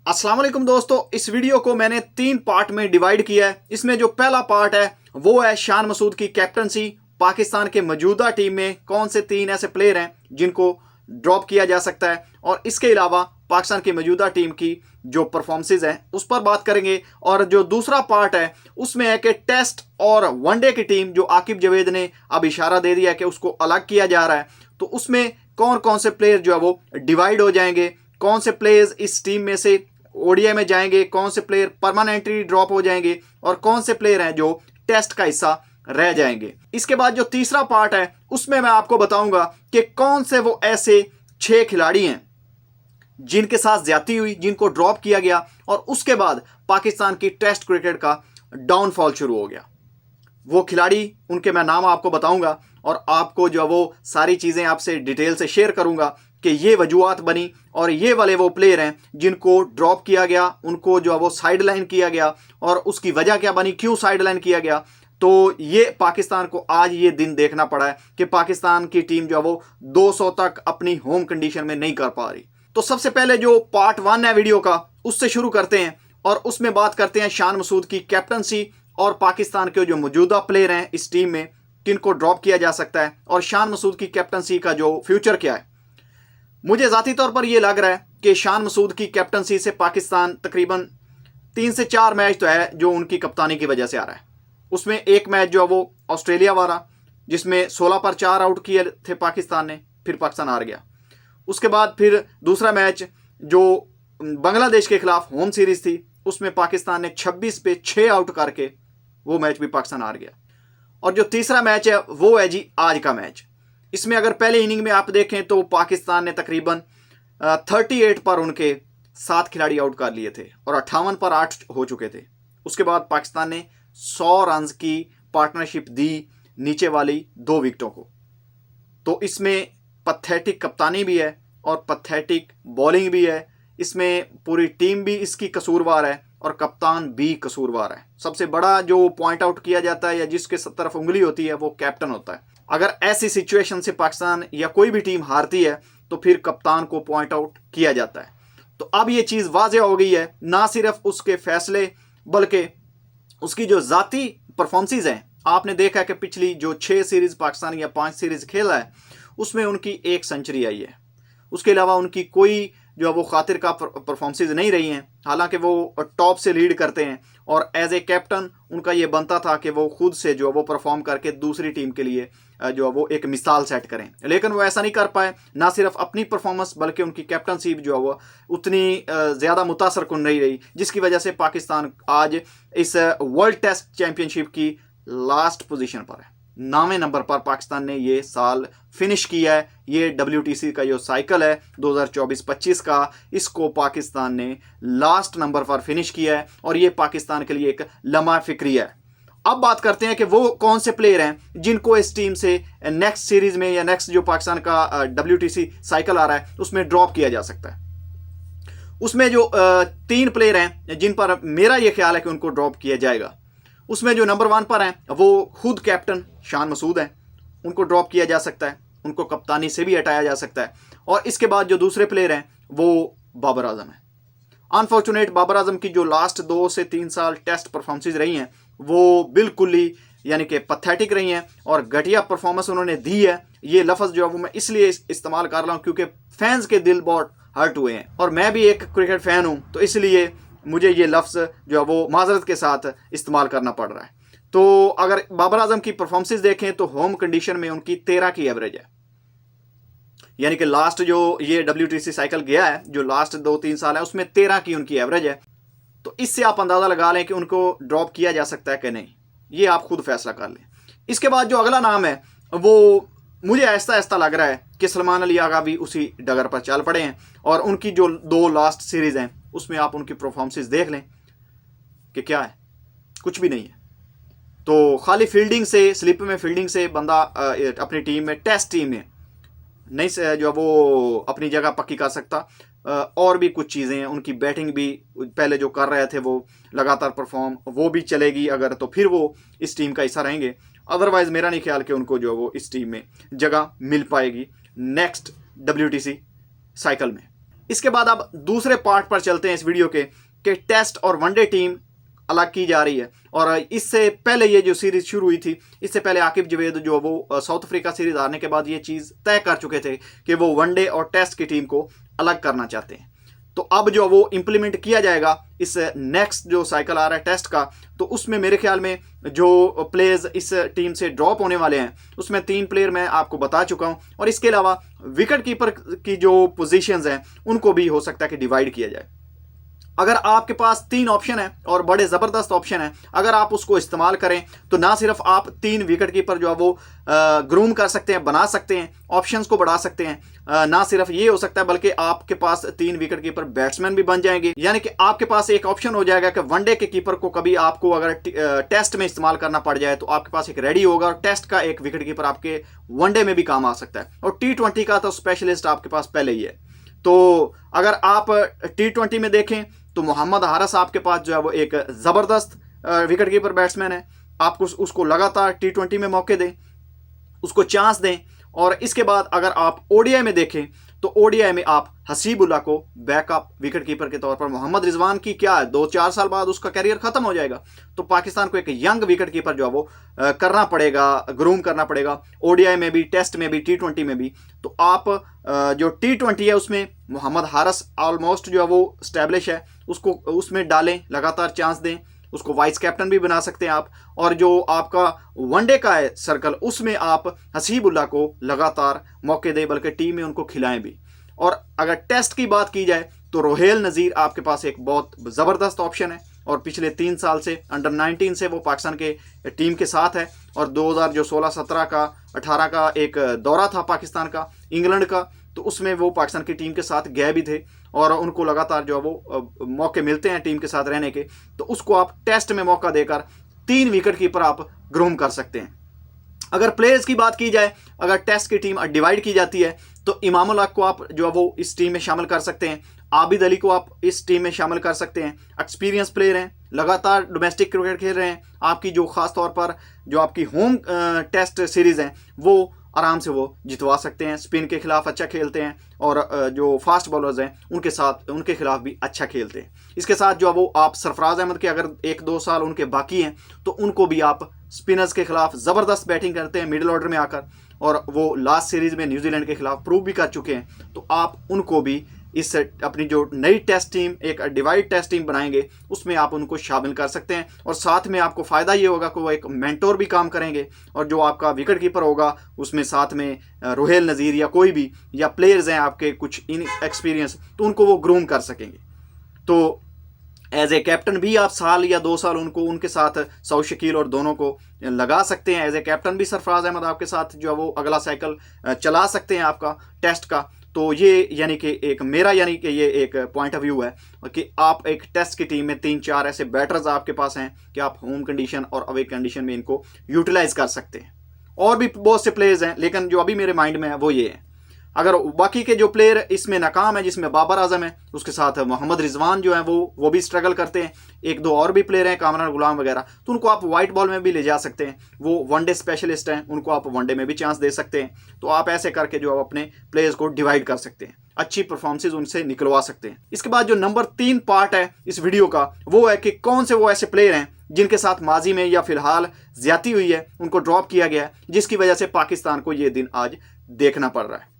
अस्सलाम वालेकुम दोस्तों, इस वीडियो को मैंने 3 पार्ट में डिवाइड किया है। इसमें जो पहला पार्ट है वो है शान मसूद की कैप्टनसी। पाकिस्तान के मौजूदा टीम में कौन से 3 ऐसे प्लेयर हैं जिनको ड्रॉप किया जा सकता है, और इसके अलावा पाकिस्तान की मौजूदा टीम की जो परफॉर्मेंसेज हैं उस पर बात करेंगे। और जो दूसरा पार्ट है उसमें है कि टेस्ट और वनडे की टीम, जो आकिब जावेद ने अब इशारा दे दिया कि उसको अलग किया जा रहा है, तो उसमें कौन कौन से प्लेयर जो है वो डिवाइड हो जाएंगे, कौन से प्लेयर्स इस टीम में से ओडीआई में जाएंगे, कौन से प्लेयर परमानेंटली ड्रॉप हो जाएंगे और कौन से प्लेयर हैं जो टेस्ट का हिस्सा रह जाएंगे। इसके बाद जो तीसरा पार्ट है उसमें मैं आपको बताऊंगा कि कौन से वो ऐसे 6 खिलाड़ी हैं जिनके साथ ज्यादती हुई, जिनको ड्रॉप किया गया और उसके बाद पाकिस्तान की टेस्ट क्रिकेट का डाउनफॉल शुरू हो गया। वो खिलाड़ी, उनके मैं नाम आपको बताऊंगा और आपको जो वो सारी चीजें आपसे डिटेल से शेयर करूंगा कि ये वजूहात बनी और ये वाले वो प्लेयर हैं जिनको ड्रॉप किया गया, उनको जो है वो साइड लाइन किया गया और उसकी वजह क्या बनी, क्यों साइड लाइन किया गया। तो ये पाकिस्तान को आज ये दिन देखना पड़ा है कि पाकिस्तान की टीम जो है वो 200 तक अपनी होम कंडीशन में नहीं कर पा रही। तो सबसे पहले जो पार्ट 1 है वीडियो का, उससे शुरू करते हैं और उसमें बात करते हैं शान मसूद की कैप्टनसी और पाकिस्तान के जो मौजूदा प्लेयर हैं इस टीम में किनको ड्रॉप किया जा सकता है और शान मसूद की कैप्टनसी का जो फ्यूचर क्या है। मुझे ज़ाती तौर पर यह लग रहा है कि शान मसूद की कैप्टनसी से पाकिस्तान तकरीबन 3 से 4 मैच तो है जो उनकी कप्तानी की वजह से आ रहा है। उसमें एक मैच जो है वो ऑस्ट्रेलिया वाला, जिसमें 16 पर 4 आउट किए थे पाकिस्तान ने, फिर पाकिस्तान हार गया। उसके बाद फिर दूसरा मैच जो बांग्लादेश के खिलाफ होम सीरीज थी, उसमें पाकिस्तान ने 26 पे 6 आउट करके वो मैच भी पाकिस्तान हार गया। और जो तीसरा मैच है वो है जी आज का मैच। इसमें अगर पहले इनिंग में आप देखें तो पाकिस्तान ने तकरीबन 38 पर उनके 7 खिलाड़ी आउट कर लिए थे और 58 पर 8 हो चुके थे। उसके बाद पाकिस्तान ने 100 रन की पार्टनरशिप दी नीचे वाली 2 विकेटों को। तो इसमें पैथेटिक कप्तानी भी है और पैथेटिक बॉलिंग भी है। इसमें पूरी टीम भी इसकी कसूरवार है और कप्तान भी कसूरवार है। सबसे बड़ा जो पॉइंट आउट किया जाता है या जिसके तरफ उंगली होती है वो कैप्टन होता है। अगर ऐसी सिचुएशन से पाकिस्तान या कोई भी टीम हारती है तो फिर कप्तान को पॉइंट आउट किया जाता है। तो अब ये चीज़ वाज़ेह हो गई है, ना सिर्फ उसके फैसले बल्कि उसकी जो ज़ाती परफॉर्मेंसेस हैं। आपने देखा है कि पिछली जो 6 सीरीज़ पाकिस्तान या 5 सीरीज़ खेला है उसमें उनकी 1 सेंचुरी आई है। उसके अलावा उनकी कोई जो है वो खातिर का परफॉर्मेंसेज नहीं रही हैं। हालांकि वो टॉप से लीड करते हैं और एज ए कैप्टन उनका ये बनता था कि वो खुद से जो है वो परफॉर्म करके दूसरी टीम के लिए जो है वो एक मिसाल सेट करें, लेकिन वो ऐसा नहीं कर पाए। ना सिर्फ अपनी परफॉर्मेंस बल्कि उनकी कैप्टनशिप जो है वो उतनी ज़्यादा मुतासर कुन नहीं रही, जिसकी वजह से पाकिस्तान आज इस वर्ल्ड टेस्ट चैम्पियनशिप की लास्ट पोजीशन पर है। 9वें नंबर पर पाकिस्तान ने ये साल फिनिश किया है। ये WTC का जो साइकिल है 2024-25 का, इसको पाकिस्तान ने लास्ट नंबर पर फिनिश किया है और ये पाकिस्तान के लिए एक लम्हा फिक्री है। अब बात करते हैं कि वो कौन से प्लेयर हैं जिनको इस टीम से नेक्स्ट सीरीज में या नेक्स्ट जो पाकिस्तान का WTC साइकिल आ रहा है उसमें ड्रॉप किया जा सकता है। उसमें जो 3 प्लेयर हैं जिन पर मेरा ये ख्याल है कि उनको ड्रॉप किया जाएगा, उसमें जो नंबर 1 पर हैं वो खुद कैप्टन शान मसूद हैं। उनको ड्रॉप किया जा सकता है, उनको कप्तानी से भी हटाया जा सकता है। और इसके बाद जो दूसरे प्लेयर हैं वो बाबर आजम है। अनफॉर्चुनेट बाबर आजम की जो लास्ट 2 से 3 साल टेस्ट परफॉर्मेंसेज रही हैं वो बिल्कुल ही यानी कि पैथेटिक रही हैं और घटिया परफॉर्मेंस उन्होंने दी है। ये लफ्ज़ जो है वो मैं इसलिए इस्तेमाल कर रहा हूँ क्योंकि फैंस के दिल बहुत हर्ट हुए हैं और मैं भी एक क्रिकेट फ़ैन हूँ, तो इसलिए मुझे ये लफ्ज़ जो है वो माजरत के साथ इस्तेमाल करना पड़ रहा है। तो अगर बाबर आजम की परफॉर्मेंसेज देखें तो होम कंडीशन में उनकी 13 की एवरेज है, यानी कि लास्ट जो ये WTC साइकिल गया है जो लास्ट 2-3 साल है उसमें 13 की उनकी एवरेज है। तो इससे आप अंदाज़ा लगा लें कि उनको ड्रॉप किया जा सकता है कि नहीं, ये आप खुद फैसला कर लें। इसके बाद जो अगला नाम है वो मुझे ऐसा ऐसा लग रहा है कि सलमान अली आगा भी उसी डगर पर चल पड़े हैं और उनकी जो 2 लास्ट सीरीज़ हैं उसमें आप उनकी परफॉर्मेंसेज देख लें कि क्या है, कुछ भी नहीं है। तो खाली फील्डिंग से, स्लिप में फील्डिंग से बंदा अपनी टीम में, टेस्ट टीम में नहीं जो वो अपनी जगह पक्की कर सकता। और भी कुछ चीज़ें हैं, उनकी बैटिंग भी पहले जो कर रहे थे वो लगातार परफॉर्म, वो भी चलेगी अगर, तो फिर वो इस टीम का हिस्सा रहेंगे। अदरवाइज़ मेरा नहीं ख्याल कि उनको जो वो इस टीम में जगह मिल पाएगी नेक्स्ट WTC साइकिल में। इसके बाद अब दूसरे पार्ट पर चलते हैं इस वीडियो के, कि टेस्ट और वनडे टीम अलग की जा रही है। और इससे पहले ये जो सीरीज शुरू हुई थी, इससे पहले आकिब जवेद जो वो साउथ अफ्रीका सीरीज हारने के बाद ये चीज़ तय कर चुके थे कि वो वनडे और टेस्ट की टीम को अलग करना चाहते हैं। तो अब जो वो इम्प्लीमेंट किया जाएगा इस नेक्स्ट जो साइकिल आ रहा है टेस्ट का, तो उसमें मेरे ख्याल में जो प्लेयर्स इस टीम से ड्रॉप होने वाले हैं उसमें 3 प्लेयर मैं आपको बता चुका हूं, और इसके अलावा विकेट कीपर की जो पोजीशंस हैं उनको भी हो सकता है कि डिवाइड किया जाए। अगर आपके पास 3 ऑप्शन है और बड़े ज़बरदस्त ऑप्शन है, अगर आप उसको इस्तेमाल करें तो ना सिर्फ आप 3 विकेट कीपर जो है वो ग्रूम कर सकते हैं, बना सकते हैं, ऑप्शंस को बढ़ा सकते हैं, ना सिर्फ ये हो सकता है बल्कि आपके पास 3 विकेट कीपर बैट्समैन भी बन जाएंगे। यानी कि आपके पास एक ऑप्शन हो जाएगा कि वनडे के कीपर को कभी आपको अगर टेस्ट में इस्तेमाल करना पड़ जाए तो आपके पास एक रेडी होगा, और टेस्ट का एक विकेट कीपर आपके वनडे में भी काम आ सकता है, और T20 का तो स्पेशलिस्ट आपके पास पहले ही है। तो अगर आप T20 में देखें तो मोहम्मद हारिस आपके पास जो है वो एक ज़बरदस्त विकेट कीपर बैट्समैन है। आप उसको लगातार T20 में मौके दें, उसको चांस दें। और इसके बाद अगर आप ओडीआई में देखें तो ओडीआई में आप हसीबुल्लाह को बैकअप विकेट कीपर के तौर पर, मोहम्मद रिजवान की क्या है 2-4 साल बाद उसका कैरियर खत्म हो जाएगा, तो पाकिस्तान को एक यंग विकेट कीपर जो है वो करना पड़ेगा, ग्रूम करना पड़ेगा, ओडीआई में भी, टेस्ट में भी, T20 में भी। तो आप जो T20 है उसमें मोहम्मद हारिस ऑलमोस्ट जो है वो स्टैब्लिश है, उसको उसमें डालें, लगातार चांस दें, उसको वाइस कैप्टन भी बना सकते हैं आप। और जो आपका वनडे का है सर्कल, उसमें आप हसीबुल्लाह को लगातार मौके दें, बल्कि टीम में उनको खिलाएं भी। और अगर टेस्ट की बात की जाए तो रोहेल नज़ीर आपके पास एक बहुत ज़बरदस्त ऑप्शन है, और पिछले 3 साल से अंडर-19 से वो पाकिस्तान के टीम के साथ है, और 2016-17 का 18 का एक दौरा था पाकिस्तान का इंग्लैंड का, तो उसमें वो पाकिस्तान की टीम के साथ गए भी थे, और उनको लगातार जो है वो मौके मिलते हैं टीम के साथ रहने के। तो उसको आप टेस्ट में मौका देकर 3 विकेट कीपर आप ग्रूम कर सकते हैं। अगर प्लेयर्स की बात की जाए, अगर टेस्ट की टीम डिवाइड की जाती है तो इमामुल हक को आप जो है वो इस टीम में शामिल कर सकते हैं, आबिद अली को आप इस टीम में शामिल कर सकते हैं। एक्सपीरियंस प्लेयर हैं, लगातार डोमेस्टिक क्रिकेट खेल रहे हैं, आपकी जो खास तौर पर जो आपकी होम टेस्ट सीरीज़ हैं वो आराम से वो जितवा सकते हैं, स्पिन के खिलाफ अच्छा खेलते हैं, और जो फास्ट बॉलर्स हैं उनके खिलाफ भी अच्छा खेलते हैं। इसके साथ जो वो आप सरफराज अहमद के अगर 1-2 साल उनके बाकी हैं तो उनको भी आप स्पिनर्स के खिलाफ ज़बरदस्त बैटिंग करते हैं मिडिल ऑर्डर में आकर, और वो लास्ट सीरीज़ में न्यूजीलैंड के खिलाफ प्रूव भी कर चुके हैं। तो आप उनको भी इस अपनी जो नई टेस्ट टीम, एक डिवाइड टेस्ट टीम बनाएंगे, उसमें आप उनको शामिल कर सकते हैं। और साथ में आपको फ़ायदा ये होगा कि वो एक मेंटोर भी काम करेंगे, और जो आपका विकेट कीपर होगा उसमें साथ में रोहेल नज़ीर या कोई भी, या प्लेयर्स हैं आपके कुछ इन एक्सपीरियंस, तो उनको वो ग्रूम कर सकेंगे। तो एज ए कैप्टन भी आप साल या 2 साल उनके साथ सऊद शकील और दोनों को लगा सकते हैं। एज ए कैप्टन भी सरफराज अहमद आपके साथ जो है वो अगला साइकिल चला सकते हैं आपका टेस्ट का। तो ये यानी कि ये एक पॉइंट ऑफ व्यू है कि आप एक टेस्ट की टीम में 3-4 ऐसे बैटर्स आपके पास हैं कि आप होम कंडीशन और अवे कंडीशन में इनको यूटिलाइज कर सकते हैं। और भी बहुत से प्लेयर्स हैं, लेकिन जो अभी मेरे माइंड में है वो ये है। अगर बाकी के जो प्लेयर इसमें नाकाम है, जिसमें बाबर आजम है, उसके साथ मोहम्मद रिजवान जो है वो भी स्ट्रगल करते हैं, 1-2 और भी प्लेयर हैं कामरान गुलाम वगैरह, तो उनको आप वाइट बॉल में भी ले जा सकते हैं। वो वनडे स्पेशलिस्ट हैं, उनको आप वनडे में भी चांस दे सकते हैं। तो आप ऐसे करके जो आप अपने प्लेयर्स को डिवाइड कर सकते हैं, अच्छी परफॉर्मेंसेज उनसे निकलवा सकते हैं। इसके बाद जो नंबर 3 पार्ट है इस वीडियो का, वो है कि कौन से वो ऐसे प्लेयर हैं जिनके साथ माजी में या फिलहाल ज्यादती हुई है, उनको ड्रॉप किया गया है, जिसकी वजह से पाकिस्तान को ये दिन आज देखना पड़ रहा है।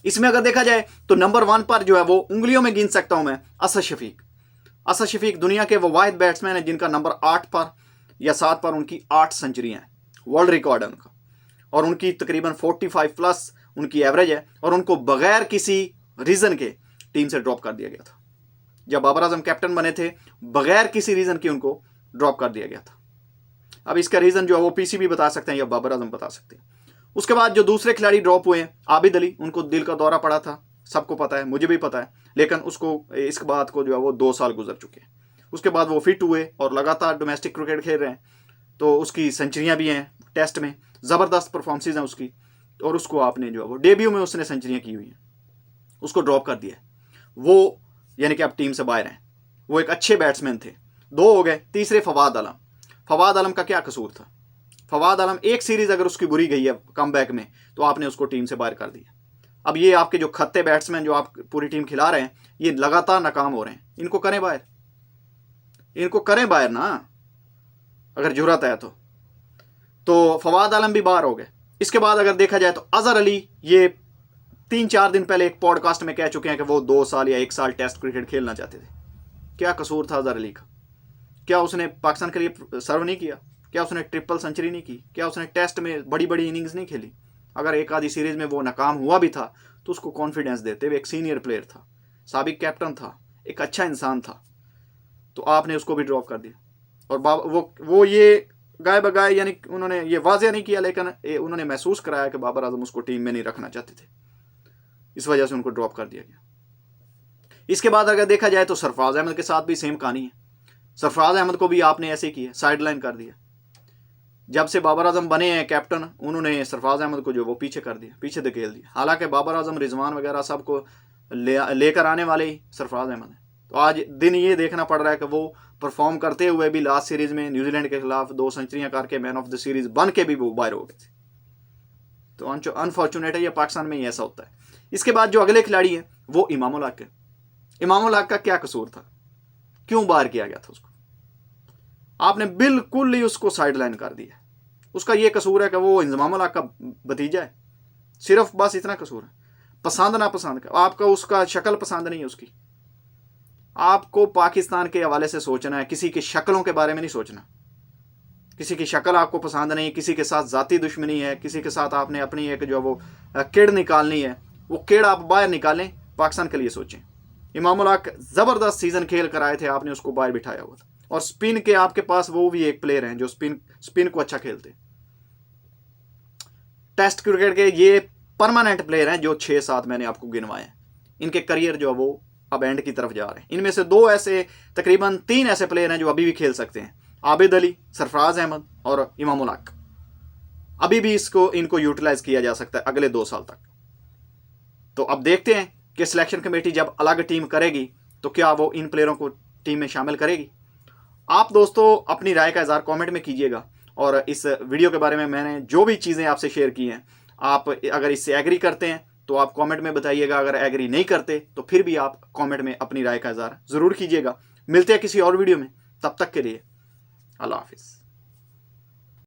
इसमें अगर देखा जाए तो नंबर 1 पर जो है वो उंगलियों में गिन सकता हूं मैं, असद शफीक। असद शफीक दुनिया के वो वाहिद बैट्समैन है जिनका नंबर 8 पर या 7 पर उनकी 8 सेंचुरियां हैं, वर्ल्ड रिकॉर्ड है उनका, और उनकी तकरीबन 45+ उनकी एवरेज है, और उनको बगैर किसी रीज़न के टीम से ड्रॉप कर दिया गया था। जब बाबर आजम कैप्टन बने थे, बगैर किसी रीज़न के उनको ड्रॉप कर दिया गया था। अब इसका रीज़न जो है वो पीसीबी बता सकते हैं या बाबर आजम बता सकते हैं। उसके बाद जो दूसरे खिलाड़ी ड्रॉप हुए हैं, आबिद अली, उनको दिल का दौरा पड़ा था, सबको पता है, मुझे भी पता है, लेकिन उसको इस बात को जो है वो 2 साल गुजर चुके हैं। उसके बाद वो फिट हुए और लगातार डोमेस्टिक क्रिकेट खेल रहे हैं, तो उसकी सेंचुरियां भी हैं टेस्ट में, ज़बरदस्त परफॉर्मेंसेज हैं उसकी, और उसको आपने जो है वो डेब्यू में उसने सेंचुरियां की हुई हैं, उसको ड्रॉप कर दिया। वो यानी कि अब टीम से बाहर हैं। वो एक अच्छे बैट्समैन थे। 2 हो गए। तीसरे फवाद आलम। फवाद आलम का क्या कसूर था? फवाद आलम एक सीरीज अगर उसकी बुरी गई है कमबैक में, तो आपने उसको टीम से बाहर कर दिया। अब ये आपके जो खत्ते बैट्समैन जो आप पूरी टीम खिला रहे हैं, ये लगातार नाकाम हो रहे हैं। इनको करें बाहर, इनको करें बाहर ना, अगर जरूरत है तो फवाद आलम भी बाहर हो गए। इसके बाद अगर देखा जाए तो अजहर अली, ये 3-4 दिन पहले एक पॉडकास्ट में कह चुके हैं कि वो 2 साल या 1 साल टेस्ट क्रिकेट खेलना चाहते थे। क्या कसूर था अजहर अली का? क्या उसने पाकिस्तान के लिए सर्व नहीं किया? क्या उसने ट्रिपल सेंचुरी नहीं की? क्या उसने टेस्ट में बड़ी बड़ी इनिंग्स नहीं खेली? अगर एक आधी सीरीज में वो नाकाम हुआ भी था तो उसको कॉन्फिडेंस देते हुए, एक सीनियर प्लेयर था, साबिक कैप्टन था, एक अच्छा इंसान था, तो आपने उसको भी ड्रॉप कर दिया। और वो ये गाय बगाए, यानी उन्होंने ये वाज़ेह नहीं किया, लेकिन उन्होंने महसूस कराया कि बाबर आजम उसको टीम में नहीं रखना चाहते थे, इस वजह से उनको ड्रॉप कर दिया गया। इसके बाद अगर देखा जाए तो सरफराज अहमद के साथ भी सेम कहानी है। सरफराज अहमद को भी आपने ऐसे किया, साइडलाइन कर दिया। जब से बाबर आजम बने हैं कैप्टन, उन्होंने सरफराज अहमद को जो वो पीछे कर दिया, पीछे धकेल दिया। हालांकि बाबर आजम, रिजवान वगैरह सबको लेकर आने वाले ही सरफराज अहमद है। तो आज दिन ये देखना पड़ रहा है कि वो परफॉर्म करते हुए भी लास्ट सीरीज में न्यूजीलैंड के खिलाफ 2 सेंचुरियां करके मैन ऑफ द सीरीज बन के भी वो बाहर हो गए थे। तो अनफॉर्चुनेट है, ये पाकिस्तान में ही ऐसा होता है। इसके बाद जो अगले खिलाड़ी हैं वो इमाम उल हक है। इमाम उल हक का क्या कसूर था? क्यों बाहर किया गया था उसको? आपने बिल्कुल ही उसको साइडलाइन कर दिया। उसका ये कसूर है कि वो इमाम उल हक का भतीजा है, सिर्फ बस इतना कसूर है। पसंद ना पसंद का, आपका उसका शक्ल पसंद नहीं है उसकी। आपको पाकिस्तान के हवाले से सोचना है, किसी की शक्लों के बारे में नहीं सोचना। किसी की शक्ल आपको पसंद नहीं, किसी के साथ जाती दुश्मनी है, किसी के साथ आपने अपनी एक जो वो किड़ निकालनी है, वो किड़ आप बाहर निकालें, पाकिस्तान के लिए सोचें। इमाम उल हक जबरदस्त सीजन खेल कर आए थे, आपने उसको बाहर बिठाया हुआ था। और स्पिन के आपके पास वो भी एक प्लेयर हैं जो स्पिन को अच्छा खेलते। टेस्ट क्रिकेट के ये परमानेंट प्लेयर हैं जो 6-7 मैंने आपको गिनवाए हैं। इनके करियर जो है वो अब एंड की तरफ जा रहे हैं। इनमें से 2 ऐसे, तकरीबन 3 ऐसे प्लेयर हैं जो अभी भी खेल सकते हैं, आबिद अली, सरफराज अहमद और इमाम उल हक। अभी भी इनको यूटिलाइज किया जा सकता है अगले 2 साल तक। तो अब देखते हैं कि सिलेक्शन कमेटी जब अलग टीम करेगी तो क्या वो इन प्लेयरों को टीम में शामिल करेगी। आप दोस्तों अपनी राय का इज़हार कमेंट में कीजिएगा। और इस वीडियो के बारे में मैंने जो भी चीज़ें आपसे शेयर की हैं, आप अगर इससे एग्री करते हैं तो आप कमेंट में बताइएगा। अगर एग्री नहीं करते तो फिर भी आप कमेंट में अपनी राय का इज़हार ज़रूर कीजिएगा। मिलते हैं किसी और वीडियो में, तब तक के लिए अल्लाह हाफिज़।